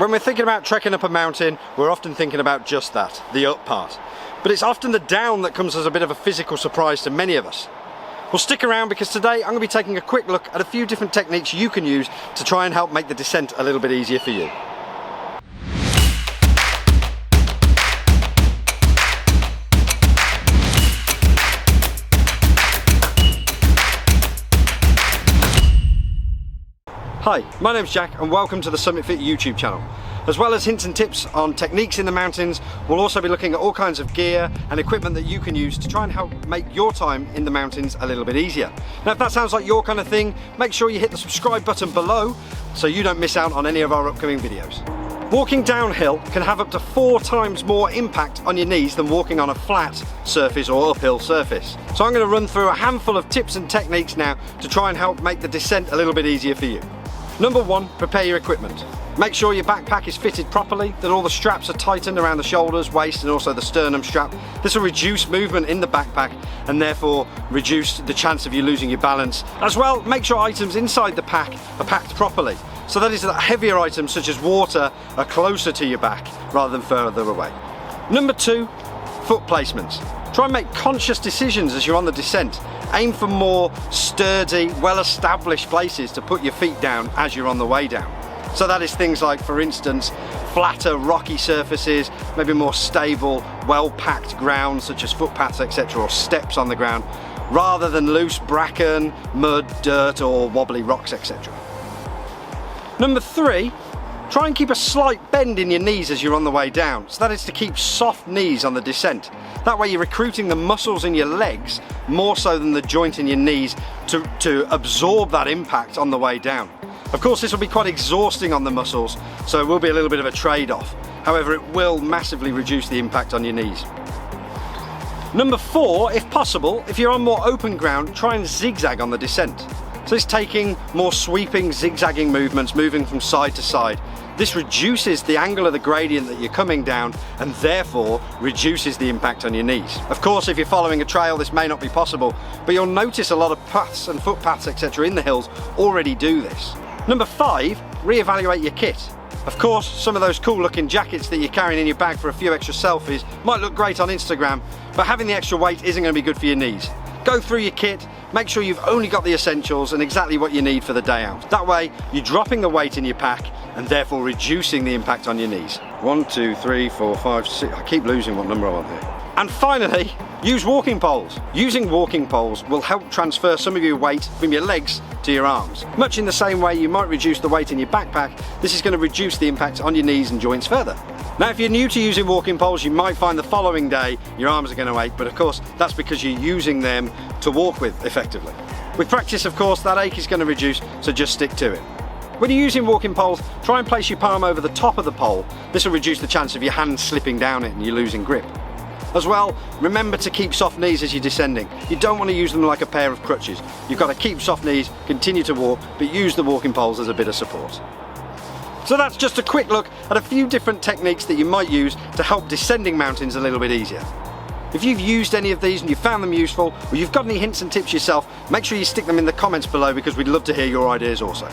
When we're thinking about trekking up a mountain, we're often thinking about just that, the up part. But it's often the down that comes as a bit of a physical surprise to many of us. Well, stick around because today I'm going to be taking a quick look at a few different techniques you can use to try and help make the descent a little bit easier for you. Hi, my name's Jack and welcome to the Summitfit YouTube channel. As well as hints and tips on techniques in the mountains, we'll also be looking at all kinds of gear and equipment that you can use to try and help make your time in the mountains a little bit easier. Now if that sounds like your kind of thing, make sure you hit the subscribe button below so you don't miss out on any of our upcoming videos. Walking downhill can have up to 4 times more impact on your knees than walking on a flat surface or uphill surface. So I'm going to run through a handful of tips and techniques now to try and help make the descent a little bit easier for you. Number 1, prepare your equipment. Make sure your backpack is fitted properly, that all the straps are tightened around the shoulders, waist and also the sternum strap. This will reduce movement in the backpack and therefore reduce the chance of you losing your balance. As well, make sure items inside the pack are packed properly. So that is that heavier items such as water are closer to your back rather than further away. Number 2, foot placements. Try and make conscious decisions as you're on the descent. Aim for more sturdy, well-established places to put your feet down as you're on the way down. So that is things like, for instance, flatter, rocky surfaces, maybe more stable, well-packed ground such as footpaths, etc., or steps on the ground, rather than loose bracken, mud, dirt, or wobbly rocks, etc. Number 3, try and keep a slight bend in your knees as you're on the way down. So that is to keep soft knees on the descent. That way you're recruiting the muscles in your legs more so than the joint in your knees to absorb that impact on the way down. Of course, this will be quite exhausting on the muscles, so it will be a little bit of a trade-off. However, it will massively reduce the impact on your knees. Number 4, if possible, if you're on more open ground, try and zigzag on the descent. So it's taking more sweeping, zigzagging movements, moving from side to side. This reduces the angle of the gradient that you're coming down and therefore reduces the impact on your knees. Of course, if you're following a trail, this may not be possible, but you'll notice a lot of paths and footpaths, etc. in the hills already do this. Number 5, reevaluate your kit. Of course, some of those cool looking jackets that you're carrying in your bag for a few extra selfies might look great on Instagram, but having the extra weight isn't going to be good for your knees. Go through your kit, make sure you've only got the essentials and exactly what you need for the day out. That way, you're dropping the weight in your pack and therefore reducing the impact on your knees. 1, 2, 3, 4, 5, 6, I keep losing what number I'm on here. And finally, use walking poles. Using walking poles will help transfer some of your weight from your legs to your arms. Much in the same way you might reduce the weight in your backpack, this is going to reduce the impact on your knees and joints further. Now if you're new to using walking poles, you might find the following day your arms are going to ache, but of course that's because you're using them to walk with effectively. With practice, of course, that ache is going to reduce, so just stick to it. When you're using walking poles, try and place your palm over the top of the pole. This will reduce the chance of your hand slipping down it and you losing grip. As well, remember to keep soft knees as you're descending. You don't want to use them like a pair of crutches. You've got to keep soft knees, continue to walk, but use the walking poles as a bit of support. So that's just a quick look at a few different techniques that you might use to help descending mountains a little bit easier. If you've used any of these and you found them useful, or you've got any hints and tips yourself, make sure you stick them in the comments below because we'd love to hear your ideas also.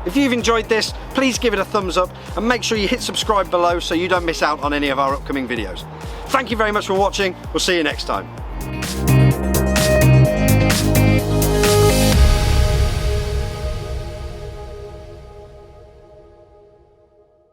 If you've enjoyed this, please give it a thumbs up and make sure you hit subscribe below so you don't miss out on any of our upcoming videos. Thank you very much for watching. We'll see you next time.